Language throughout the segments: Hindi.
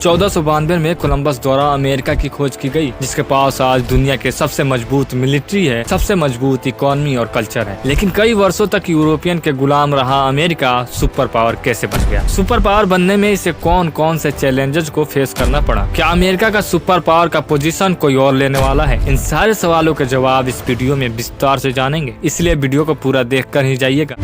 1492 में कोलंबस द्वारा अमेरिका की खोज की गई, जिसके पास आज दुनिया के सबसे मजबूत मिलिट्री है, सबसे मजबूत इकोनॉमी और कल्चर है। लेकिन कई वर्षों तक यूरोपियन के गुलाम रहा अमेरिका सुपर पावर कैसे बन गया? सुपर पावर बनने में इसे कौन कौन से चैलेंजेस को फेस करना पड़ा? क्या अमेरिका का सुपर पावर का पोजीशन कोई और लेने वाला है? इन सारे सवालों के जवाब इस वीडियो में विस्तार से जानेंगे, इसलिए वीडियो को पूरा देख कर ही जाइएगा।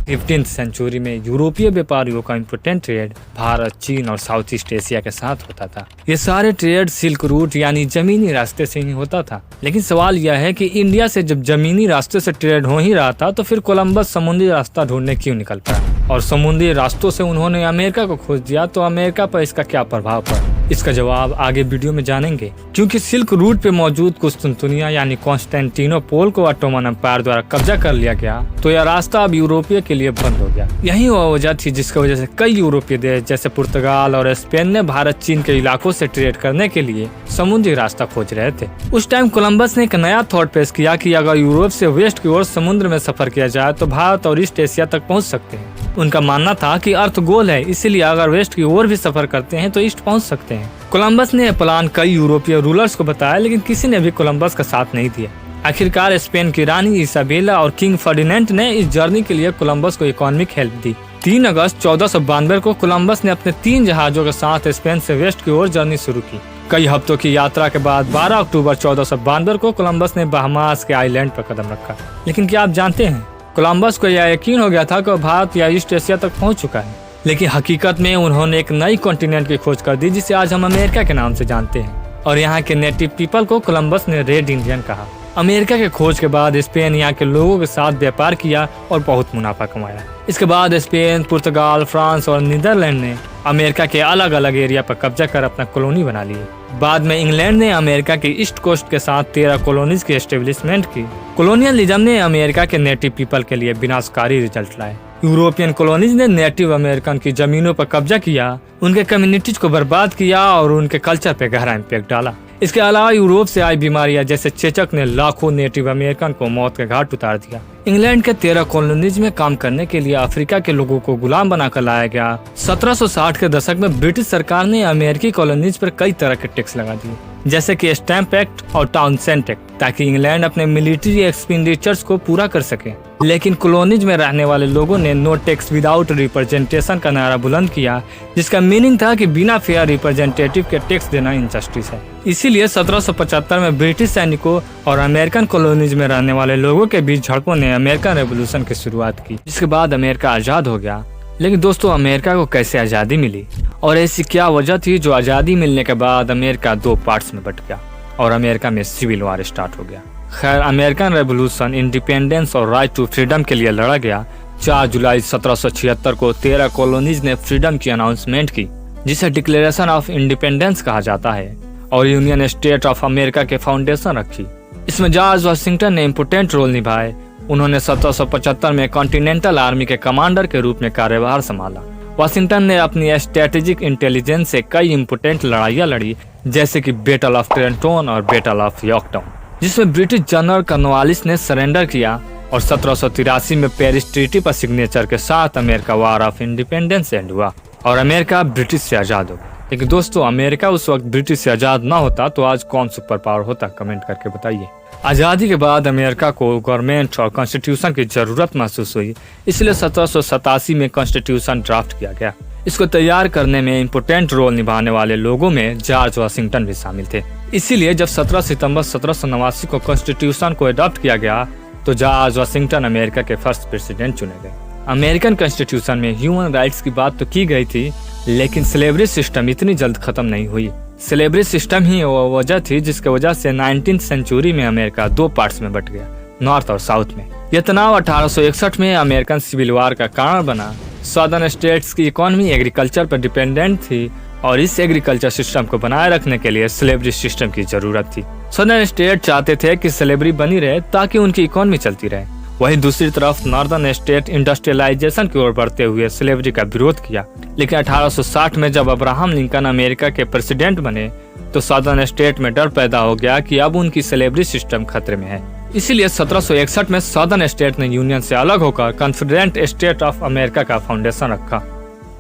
15th सेंचुरी में यूरोपीय व्यापारियों का इम्पोर्टेंट ट्रेड भारत, चीन और साउथ ईस्ट एशिया के साथ होता था। ये सारे ट्रेड सिल्क रूट यानी जमीनी रास्ते से ही होता था। लेकिन सवाल यह है कि इंडिया से जब जमीनी रास्ते से ट्रेड हो ही रहा था तो फिर कोलंबस समुद्री रास्ता ढूंढने क्यों निकल पड़ा? और समुद्री रास्तों से उन्होंने अमेरिका को खोज दिया, तो अमेरिका पर इसका क्या प्रभाव पड़ा? इसका जवाब आगे वीडियो में जानेंगे। क्योंकि सिल्क रूट पे मौजूद कुस्तुनतुनिया यानी कॉन्स्टेंटिनोपोल को ऑटोमन एम्पायर द्वारा कब्जा कर लिया गया, तो यह रास्ता अब यूरोपीय के लिए बंद हो गया। यही वह वजह थी जिसकी वजह से कई यूरोपीय देश जैसे पुर्तगाल और स्पेन ने भारत चीन के इलाकों से ट्रेड करने के लिए समुद्री रास्ता खोज रहे थे। उस टाइम कोलंबस ने एक नया थॉट पेश किया कि अगर यूरोप से वेस्ट की ओर समुद्र में सफर किया जाए तो भारत और ईस्ट एशिया तक पहुँच सकते हैं। उनका मानना था कि अर्थ गोल है, इसीलिए अगर वेस्ट की ओर भी सफर करते हैं तो ईस्ट पहुंच सकते हैं। कोलंबस ने यह प्लान कई यूरोपीय रूलर्स को बताया, लेकिन किसी ने भी कोलंबस का साथ नहीं दिया। आखिरकार स्पेन की रानी इसाबेला और किंग फर्डिनेंड ने इस जर्नी के लिए कोलंबस को इकोनॉमिक हेल्प दी। 3 अगस्त 1492 को कोलंबस ने अपने 3 जहाजों के साथ स्पेन से वेस्ट की ओर जर्नी शुरू की। कई हफ्तों की यात्रा के बाद 12 अक्टूबर 1492 को कोलंबस ने बहामास के आइलैंड पर कदम रखा। लेकिन क्या आप जानते हैं, कोलंबस को यह यकीन हो गया था कि भारत या ईस्ट एशिया तक पहुंच चुका है। लेकिन हकीकत में उन्होंने एक नई कॉन्टिनेंट की खोज कर दी, जिसे आज हम अमेरिका के नाम से जानते हैं। और यहाँ के नेटिव पीपल को कोलंबस ने रेड इंडियन कहा। अमेरिका के खोज के बाद स्पेन यहाँ के लोगों के साथ व्यापार किया और बहुत मुनाफा कमाया। इसके बाद स्पेन, पुर्तगाल, फ्रांस और नीदरलैंड ने अमेरिका के अलग अलग एरिया पर कब्जा कर अपना कॉलोनी बना लिए। बाद में इंग्लैंड ने अमेरिका की ईस्ट कोस्ट के साथ 13 कॉलोनीज की एस्टेब्लिशमेंट की। कॉलोनियलिज्म ने अमेरिका के नेटिव पीपल के लिए विनाशकारी रिजल्ट लाए। यूरोपियन कॉलोनीज ने नेटिव अमेरिकन की जमीनों पर कब्जा किया, उनके कम्युनिटीज को बर्बाद किया और उनके कल्चर पे गहरा इम्पैक्ट डाला। इसके अलावा यूरोप से आई बीमारियां जैसे चेचक ने लाखों नेटिव अमेरिकन को मौत के घाट उतार दिया। इंग्लैंड के 13 कॉलोनीज में काम करने के लिए अफ्रीका के लोगों को गुलाम बनाकर लाया गया। 1760 के दशक में ब्रिटिश सरकार ने अमेरिकी कॉलोनीज पर कई तरह के टैक्स लगा दिए, जैसे कि स्टैम्प एक्ट और टाउनसेंट एक्ट, ताकि इंग्लैंड अपने मिलिट्री एक्सपेंडिचर्स को पूरा कर सके। लेकिन कॉलोनीज में रहने वाले लोगों ने नो टैक्स विदाउट रिप्रेजेंटेशन का नारा बुलंद किया, जिसका मीनिंग था कि बिना फेयर रिप्रेजेंटेटिव के टैक्स देना इनजस्टिस है। इसीलिए 1775 में ब्रिटिश सैनिकों और अमेरिकन कॉलोनीज में रहने वाले लोगों के बीच झड़पों ने अमेरिकन रेवोल्यूशन की शुरुआत की, जिसके बाद अमेरिका आजाद हो गया। लेकिन दोस्तों, अमेरिका को कैसे आज़ादी मिली और ऐसी क्या वजह थी जो आज़ादी मिलने के बाद अमेरिका 2 पार्ट्स में बट गया और अमेरिका में सिविल वार स्टार्ट हो गया? खैर, अमेरिकन रेवोल्यूशन इंडिपेंडेंस और राइट टू फ्रीडम के लिए लड़ा गया। 4 जुलाई 1776 को 13 कॉलोनीज ने फ्रीडम की अनाउंसमेंट की, जिसे डिक्लेरेशन ऑफ इंडिपेंडेंस कहा जाता है, और यूनियन स्टेट ऑफ अमेरिका के फाउंडेशन रखी। इसमें जॉर्ज वाशिंगटन ने इम्पोर्टेंट रोल निभाए। उन्होंने 1775 में कॉन्टिनेंटल आर्मी के कमांडर के रूप में कार्यभार संभाला। वाशिंगटन ने अपनी स्ट्रेटेजिक इंटेलिजेंस से कई इम्पोर्टेंट लड़ाइयाँ लड़ी, जैसे कि बैटल ऑफ ट्रेंटन और बैटल ऑफ यॉर्कटाउन, जिसमें ब्रिटिश जनरल कॉर्नवालिस ने सरेंडर किया। और 1783 में पेरिस ट्रीटी पर सिग्नेचर के साथ America war of independence and हुआ और अमेरिका ब्रिटिश से आजाद हो गया। लेकिन दोस्तों, अमेरिका उस वक्त ब्रिटिश से आजाद ना होता तो आज कौन सुपर पावर होता? कमेंट करके बताइए। आज़ादी के बाद अमेरिका को गवर्नमेंट और कॉन्स्टिट्यूशन की जरूरत महसूस हुई, इसलिए 1787 में कॉन्स्टिट्यूशन ड्राफ्ट किया गया। इसको तैयार करने में इम्पोर्टेंट रोल निभाने वाले लोगों में जॉर्ज वाशिंगटन भी शामिल थे। इसीलिए जब 17 सितंबर 1789 को कॉन्स्टिट्यूशन को अडॉप्ट किया गया तो जॉर्ज वाशिंगटन अमेरिका के फर्स्ट प्रेसिडेंट चुने गए। अमेरिकन कॉन्स्टिट्यूशन में ह्यूमन राइट्स की बात तो की गई थी, लेकिन स्लेवरी सिस्टम इतनी जल्द खत्म नहीं हुई। स्लेवरी सिस्टम ही वो वजह थी जिसके वजह से 19th सेंचुरी में अमेरिका 2 पार्ट्स में बट गया, नॉर्थ और साउथ में। यह तनाव 1861 में अमेरिकन सिविल वार का कारण बना। सदर्न स्टेट्स की इकोनॉमी एग्रीकल्चर पर डिपेंडेंट थी और इस एग्रीकल्चर सिस्टम को बनाए रखने के लिए स्लेवरी सिस्टम की जरूरत थी। सदर्न स्टेट चाहते थे कि स्लेवरी बनी रहे ताकि उनकी इकोनॉमी चलती रहे। वहीं दूसरी तरफ नॉर्दर्न स्टेट इंडस्ट्रियलाइजेशन की ओर बढ़ते हुए स्लेवरी का विरोध किया। लेकिन 1860 में जब अब्राहम लिंकन अमेरिका के प्रेसिडेंट बने तो सदर्न स्टेट में डर पैदा हो गया कि अब उनकी स्लेवरी सिस्टम खतरे में है। इसीलिए 1761 में सदर्न स्टेट ने यूनियन से अलग होकर कॉन्फेडरेट स्टेट ऑफ अमेरिका का फाउंडेशन रखा।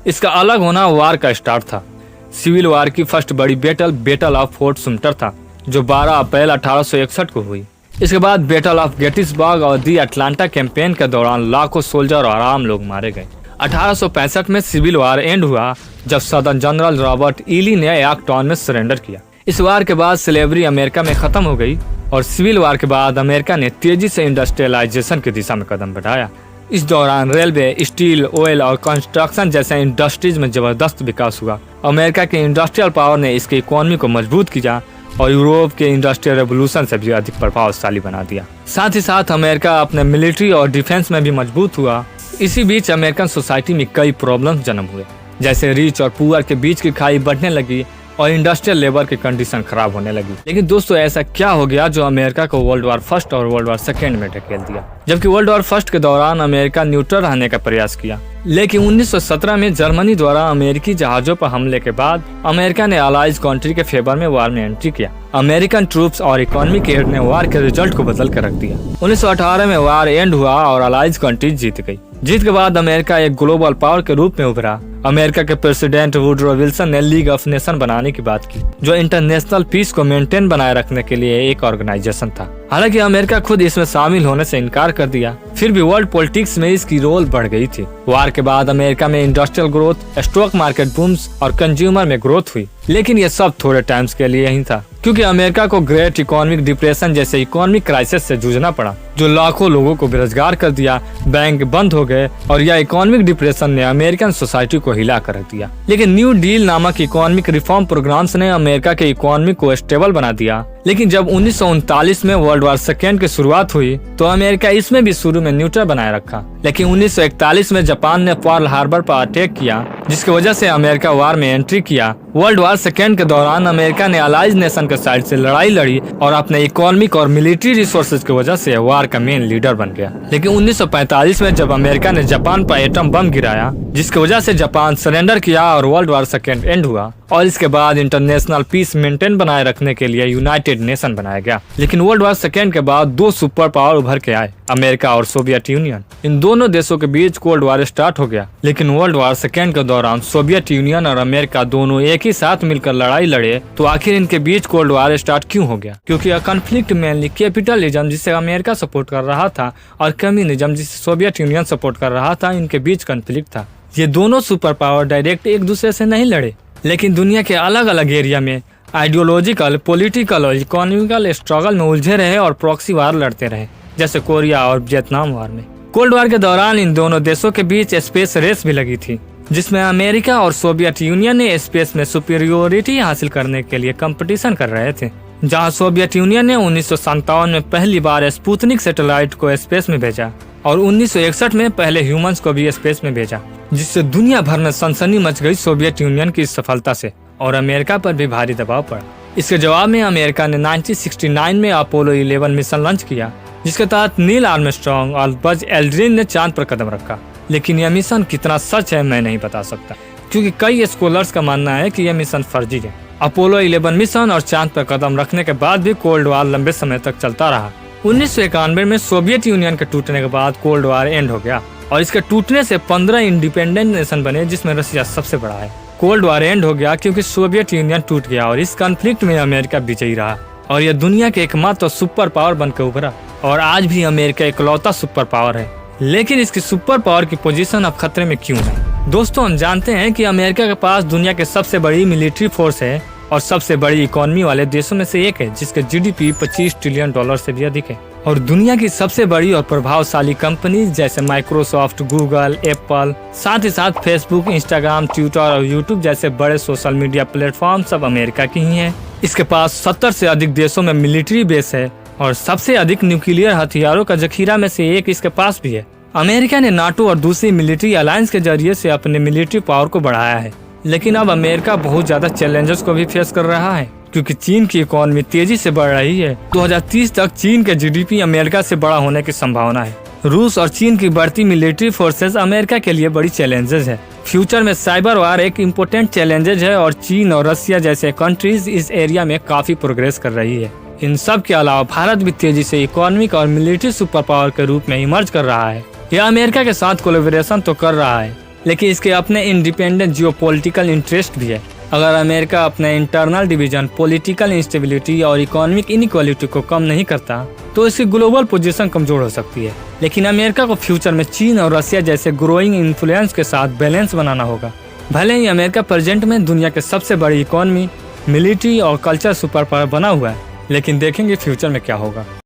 इसका अलग होना वार का स्टार्ट था। सिविल वार की फर्स्ट बड़ी बैटल ऑफ फोर्ट सुमटर था, जो 12 अप्रैल 1861 को हुई। इसके बाद बैटल ऑफ गेटिसबर्ग और दी अटलांटा कैंपेन के दौरान लाखों सोल्जर और आम लोग मारे गए। 1865 में सिविल वार एंड हुआ जब सदर्न जनरल रॉबर्ट ईली ने यॉर्कटाउन में सरेंडर किया। इस वार के बाद स्लेवरी अमेरिका में खत्म हो गई और सिविल वार के बाद अमेरिका ने तेजी से इंडस्ट्रियलाइजेशन की दिशा में कदम बढ़ाया। इस दौरान रेलवे, स्टील, ऑयल और कंस्ट्रक्शन जैसे इंडस्ट्रीज में जबरदस्त विकास हुआ। अमेरिका के इंडस्ट्रियल पावर ने इसकी इकोनॉमी को मजबूत किया और यूरोप के इंडस्ट्रियल रेवोल्यूशन से भी अधिक प्रभावशाली बना दिया। साथ ही साथ अमेरिका अपने मिलिट्री और डिफेंस में भी मजबूत हुआ। इसी बीच अमेरिकन सोसाइटी में कई प्रॉब्लम्स जन्म हुए, जैसे रिच और पुअर के बीच की खाई बढ़ने लगी और इंडस्ट्रियल लेबर की कंडीशन खराब होने लगी। लेकिन दोस्तों, ऐसा क्या हो गया जो अमेरिका को वर्ल्ड वार फर्स्ट और वर्ल्ड वार सेकेंड में ढकेल दिया? जबकि वर्ल्ड वार फर्स्ट के दौरान अमेरिका न्यूट्रल रहने का प्रयास किया, लेकिन 1917 में जर्मनी द्वारा अमेरिकी जहाजों पर हमले के बाद अमेरिका ने अलाइज कंट्री के फेवर में वार में एंट्री किया। अमेरिकन ट्रूप्स और इकोनॉमिक एड ने वार के रिजल्ट को बदल कर रख दिया। 1918 में वार एंड हुआ और अलाइज कंट्री जीत गई। जीत के बाद अमेरिका एक ग्लोबल पावर के रूप में उभरा। अमेरिका के प्रेसिडेंट वुडरो विल्सन ने लीग ऑफ नेशन बनाने की बात की, जो इंटरनेशनल पीस को मेंटेन बनाए रखने के लिए एक ऑर्गेनाइजेशन था। हालांकि अमेरिका खुद इसमें शामिल होने से इनकार कर दिया, फिर भी वर्ल्ड पॉलिटिक्स में इसकी रोल बढ़ गई थी। वार के बाद अमेरिका में इंडस्ट्रियल ग्रोथ, स्टॉक मार्केट बूम्स और कंज्यूमर में ग्रोथ हुई। लेकिन ये सब थोड़े टाइम्स के लिए ही था, क्योंकि अमेरिका को ग्रेट इकोनॉमिक डिप्रेशन जैसे इकोनॉमिक क्राइसिस से जूझना पड़ा, जो लाखों लोगों को बेरोजगार कर दिया। बैंक बंद हो गए और यह इकोनॉमिक डिप्रेशन ने अमेरिकन सोसाइटी को हिला कर रख दिया। लेकिन न्यू डील नामक इकोनॉमिक रिफॉर्म प्रोग्राम्स ने अमेरिका के इकोनॉमी को स्टेबल बना दिया। लेकिन जब 1939 में वर्ल्ड वार सेकेंड की शुरुआत हुई तो अमेरिका इसमें भी शुरू में न्यूट्रल बनाए रखा। लेकिन 1941 में जापान ने पर्ल हार्बर पर अटैक किया, जिसकी वजह से अमेरिका वार में एंट्री किया। वर्ल्ड वार सेकेंड के दौरान अमेरिका ने अलाइज नेशन के साइड से लड़ाई लड़ी और अपने इकोनॉमिक और मिलिट्री रिसोर्सेज की वजह से वार का मेन लीडर बन गया। लेकिन 1945 में जब अमेरिका ने जापान पर एटम बम गिराया, जिसकी वजह से जापान सरेंडर किया और वर्ल्ड वार सेकेंड एंड हुआ। और इसके बाद इंटरनेशनल पीस मेंटेन बनाए रखने के लिए यूनाइटेड नेशन बनाया गया। लेकिन वर्ल्ड वार सेकेंड के बाद दो सुपर पावर उभर के आए, अमेरिका और सोवियत यूनियन। इन दोनों देशों के बीच कोल्ड वार स्टार्ट हो गया। लेकिन वर्ल्ड वार सेकेंड के दौरान सोवियत यूनियन और अमेरिका दोनों एक ही साथ मिलकर लड़ाई लड़े, तो आखिर इनके बीच कोल्ड वार स्टार्ट क्यों हो गया? क्योंकि यह कॉन्फ्लिक्ट मेनली कैपिटलिज्म, जिसे अमेरिका सपोर्ट कर रहा था, और कम्युनिज्म, जिसे सोवियत यूनियन सपोर्ट कर रहा था, इनके बीच कॉन्फ्लिक्ट था। ये दोनों सुपर पावर डायरेक्ट एक दूसरे से नहीं लड़े, लेकिन दुनिया के अलग अलग एरिया में आइडियोलॉजिकल, पॉलिटिकल और इकोनॉमिकल स्ट्रगल में उलझे रहे और प्रॉक्सी वार लड़ते रहे, जैसे कोरिया और वियतनाम वार में। कोल्ड वार के दौरान इन दोनों देशों के बीच स्पेस रेस भी लगी थी, जिसमें अमेरिका और सोवियत यूनियन ने स्पेस में सुपीरियोरिटी हासिल करने के लिए कंपटीशन कर रहे थे। जहां सोवियत यूनियन ने 1957 में पहली बार स्पुतनिक सैटेलाइट को स्पेस में भेजा और 1961 में पहले ह्यूमंस को भी स्पेस में भेजा, जिससे दुनिया भर में सनसनी मच गई सोवियत यूनियन की सफलता से और अमेरिका पर भी भारी दबाव पड़ा। इसके जवाब में अमेरिका ने 1969 में अपोलो 11 मिशन लॉन्च किया, जिसके तहत नील आर्मस्ट्रांग और बज एल्ड्रिन ने चांद पर कदम रखा। लेकिन यह मिशन कितना सच है मैं नहीं बता सकता, क्योंकि कई स्कॉलर्स का मानना है कि यह मिशन फर्जी है। अपोलो 11 मिशन और चांद पर कदम रखने के बाद भी कोल्ड वार लंबे समय तक चलता रहा। 1991 में सोवियत यूनियन के टूटने के बाद कोल्ड वार एंड हो गया और इसके टूटने से 15 इंडिपेंडेंट नेशन बने, जिसमें रशिया सबसे बड़ा है। कोल्ड वार एंड हो गया क्योंकि सोवियत यूनियन टूट गया और इस कॉन्फ्लिक्ट में अमेरिका विजयी रहा और यह दुनिया के एकमात्र सुपर पावर बनकर उभरा। और आज भी अमेरिका इकलौता सुपर पावर है, लेकिन इसकी सुपर पावर की पोजीशन अब खतरे में क्यों है? दोस्तों, हम जानते हैं कि अमेरिका के पास दुनिया के सबसे बड़ी मिलिट्री फोर्स है और सबसे बड़ी इकोनॉमी वाले देशों में से एक है, जिसके जीडीपी $25 ट्रिलियन से भी अधिक है। और दुनिया की सबसे बड़ी और प्रभावशाली कंपनीज जैसे माइक्रोसॉफ्ट, गूगल, एप्पल, साथ ही साथ फेसबुक, इंस्टाग्राम, ट्विटर और यूट्यूब जैसे बड़े सोशल मीडिया प्लेटफॉर्म सब अमेरिका की ही हैं। इसके पास 70 से अधिक देशों में मिलिट्री बेस है और सबसे अधिक न्यूक्लियर हथियारों का जखीरा में से एक इसके पास भी है। अमेरिका ने नाटो और दूसरी मिलिट्री अलायंस के जरिए से अपने मिलिट्री पावर को बढ़ाया है, लेकिन अब अमेरिका बहुत ज्यादा चैलेंजेस को भी फेस कर रहा है, क्योंकि चीन की इकोनॉमी तेजी से बढ़ रही है। 2030 तक चीन के जीडीपी अमेरिका से बड़ा होने की संभावना है। रूस और चीन की बढ़ती मिलिट्री फोर्सेस अमेरिका के लिए बड़ी चैलेंजेस है। फ्यूचर में साइबर वार एक इम्पोर्टेंट चैलेंजेस है और चीन और रसिया जैसे कंट्रीज इस एरिया में काफी प्रोग्रेस कर रही है। इन सब के अलावा भारत भी तेजी से इकोनॉमिक और मिलिट्री सुपर पावर के रूप में इमर्ज कर रहा है। यह अमेरिका के साथ कोलैबोरेशन तो कर रहा है, लेकिन इसके अपने इंडिपेंडेंट जियोपॉलिटिकल इंटरेस्ट भी है। अगर अमेरिका अपने इंटरनल डिवीजन, पॉलिटिकल इंस्टेबिलिटी और इकोनॉमिक इनइक्वालिटी को कम नहीं करता तो इसकी ग्लोबल पोजीशन कमजोर हो सकती है। लेकिन अमेरिका को फ्यूचर में चीन और रसिया जैसे ग्रोइंग इन्फ्लुएंस के साथ बैलेंस बनाना होगा। भले ही अमेरिका प्रेजेंट में दुनिया के सबसे बड़ी इकोनॉमी, मिलिट्री और कल्चर सुपर पावर बना हुआ है, लेकिन देखेंगे फ्यूचर में क्या होगा।